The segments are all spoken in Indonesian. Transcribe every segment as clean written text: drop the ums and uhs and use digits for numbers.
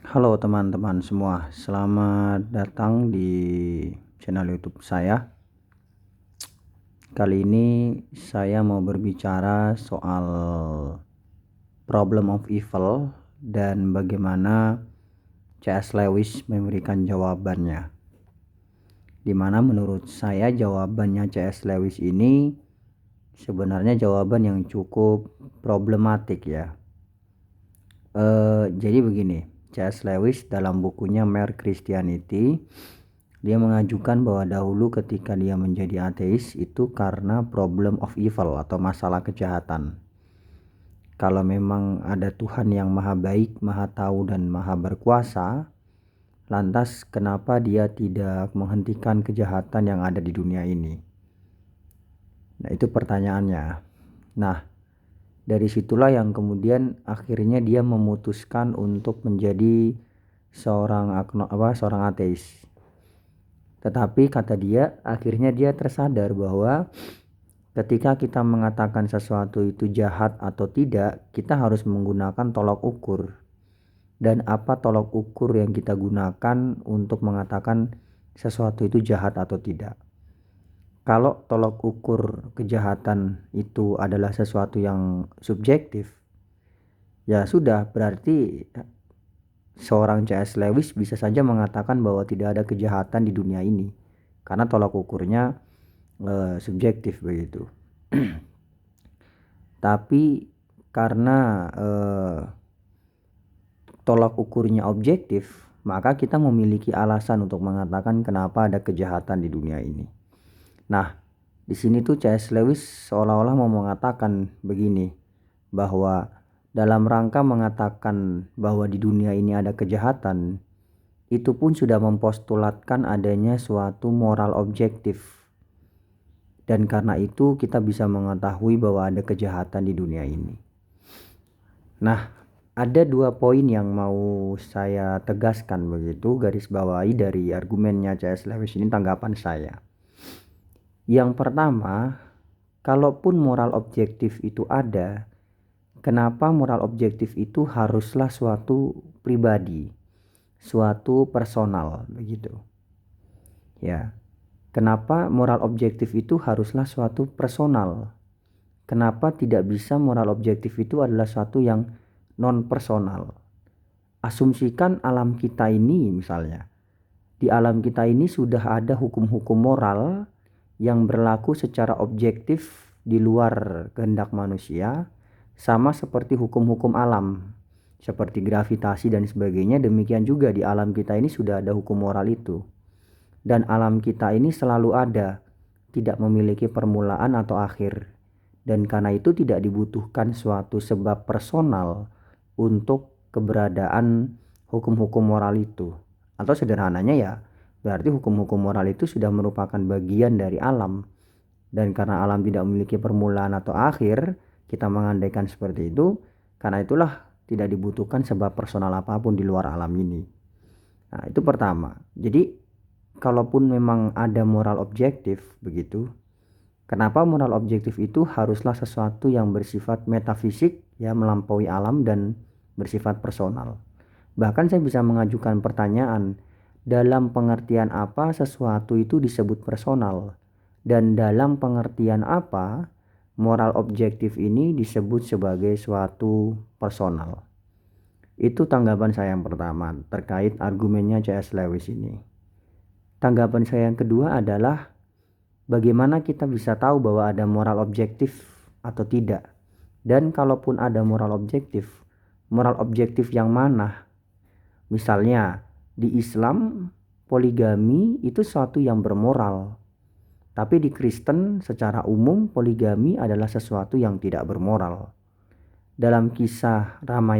Halo teman-teman semua, selamat datang di channel YouTube saya. Kali ini saya mau berbicara soal problem of evil dan bagaimana C.S. Lewis memberikan jawabannya. Dimana menurut saya jawabannya C.S. Lewis ini sebenarnya jawaban yang cukup problematik ya. Jadi begini, C.S. Lewis dalam bukunya Mere Christianity, dia mengajukan bahwa dahulu ketika dia menjadi ateis itu karena problem of evil atau masalah kejahatan. Kalau memang ada Tuhan yang maha baik, maha tahu dan maha berkuasa, lantas kenapa dia tidak menghentikan kejahatan yang ada di dunia ini? Nah, itu pertanyaannya. Nah, dari situlah yang kemudian akhirnya dia memutuskan untuk menjadi seorang ateis. Tetapi kata dia, akhirnya dia tersadar bahwa ketika kita mengatakan sesuatu itu jahat atau tidak, kita harus menggunakan tolok ukur. Dan apa tolok ukur yang kita gunakan untuk mengatakan sesuatu itu jahat atau tidak? Kalau tolok ukur kejahatan itu adalah sesuatu yang subjektif, ya sudah, berarti seorang C.S. Lewis bisa saja mengatakan bahwa tidak ada kejahatan di dunia ini karena tolak ukurnya subjektif begitu. Tapi karena tolak ukurnya objektif, maka kita memiliki alasan untuk mengatakan kenapa ada kejahatan di dunia ini. Nah, di sini tuh C.S. Lewis seolah-olah mau mengatakan begini, bahwa dalam rangka mengatakan bahwa di dunia ini ada kejahatan, itu pun sudah mempostulatkan adanya suatu moral objektif. Dan karena itu kita bisa mengetahui bahwa ada kejahatan di dunia ini. Nah, ada dua poin yang mau saya tegaskan begitu, garis bawahi dari argumennya C.S. Lewis ini, tanggapan saya. Yang pertama, kalaupun moral objektif itu ada, kenapa moral objektif itu haruslah suatu pribadi, suatu personal begitu. Ya. Kenapa moral objektif itu haruslah suatu personal? Kenapa tidak bisa moral objektif itu adalah suatu yang non personal? Asumsikan alam kita ini misalnya. Di alam kita ini sudah ada hukum-hukum moral yang berlaku secara objektif di luar kehendak manusia, sama seperti hukum-hukum alam seperti gravitasi dan sebagainya. Demikian juga di alam kita ini sudah ada hukum moral itu, dan alam kita ini selalu ada, tidak memiliki permulaan atau akhir, dan karena itu tidak dibutuhkan suatu sebab personal untuk keberadaan hukum-hukum moral itu. Atau sederhananya ya, berarti hukum-hukum moral itu sudah merupakan bagian dari alam, dan karena alam tidak memiliki permulaan atau akhir, kita mengandaikan seperti itu, karena itulah tidak dibutuhkan sebab personal apapun di luar alam ini. Nah, itu pertama. Jadi kalaupun memang ada moral objektif begitu, kenapa moral objektif itu haruslah sesuatu yang bersifat metafisik, ya, melampaui alam dan bersifat personal? Bahkan saya bisa mengajukan pertanyaan, dalam pengertian apa sesuatu itu disebut personal? Dan dalam pengertian apa moral objektif ini disebut sebagai suatu personal? Itu tanggapan saya yang pertama terkait argumennya C.S. Lewis ini. Tanggapan saya yang kedua adalah bagaimana kita bisa tahu bahwa ada moral objektif atau tidak? Dan kalaupun ada moral objektif yang mana? Misalnya di Islam poligami itu suatu yang bermoral, tapi di Kristen secara umum poligami adalah sesuatu yang tidak bermoral. Dalam kisah dalam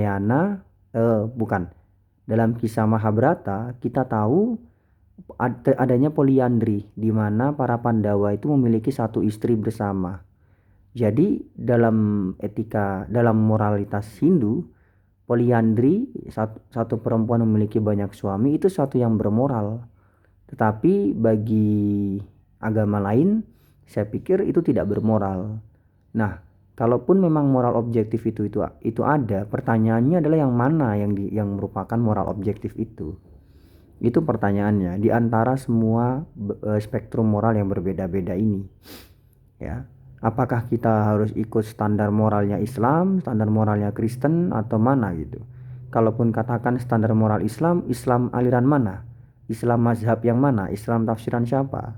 kisah Mahabharata kita tahu adanya poliandri, di mana para Pandawa itu memiliki satu istri bersama. Jadi dalam moralitas Hindu, poliandri, satu perempuan memiliki banyak suami, itu suatu yang bermoral. Tetapi bagi agama lain, saya pikir itu tidak bermoral. Nah, Kalaupun memang moral objektif itu ada, pertanyaannya adalah yang mana yang merupakan moral objektif itu. Itu pertanyaannya di antara semua spektrum moral yang berbeda-beda ini. Ya. Apakah kita harus ikut standar moralnya Islam, standar moralnya Kristen, atau mana gitu? Kalaupun katakan standar moral Islam, Islam aliran mana? Islam mazhab yang mana? Islam tafsiran siapa?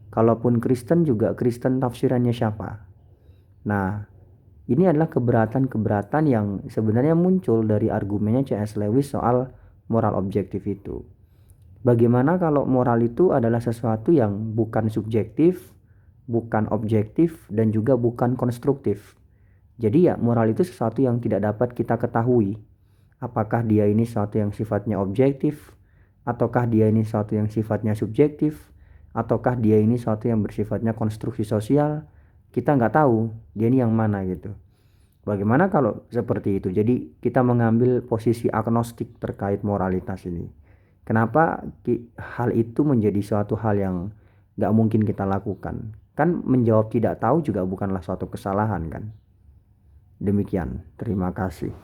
Kalaupun Kristen juga Kristen tafsirannya siapa? Nah, ini adalah keberatan-keberatan yang sebenarnya muncul dari argumennya C.S. Lewis soal moral objektif itu. Bagaimana kalau moral itu adalah sesuatu yang bukan subjektif, bukan objektif, dan juga bukan konstruktif. Jadi ya moral itu sesuatu yang tidak dapat kita ketahui. Apakah dia ini sesuatu yang sifatnya objektif, ataukah dia ini sesuatu yang sifatnya subjektif, ataukah dia ini sesuatu yang bersifatnya konstruksi sosial. Kita nggak tahu dia ini yang mana gitu. Bagaimana kalau seperti itu? Jadi kita mengambil posisi agnostik terkait moralitas ini. Kenapa hal itu menjadi suatu hal yang gak mungkin kita lakukan? Kan menjawab tidak tahu juga bukanlah suatu kesalahan kan? Demikian, terima kasih.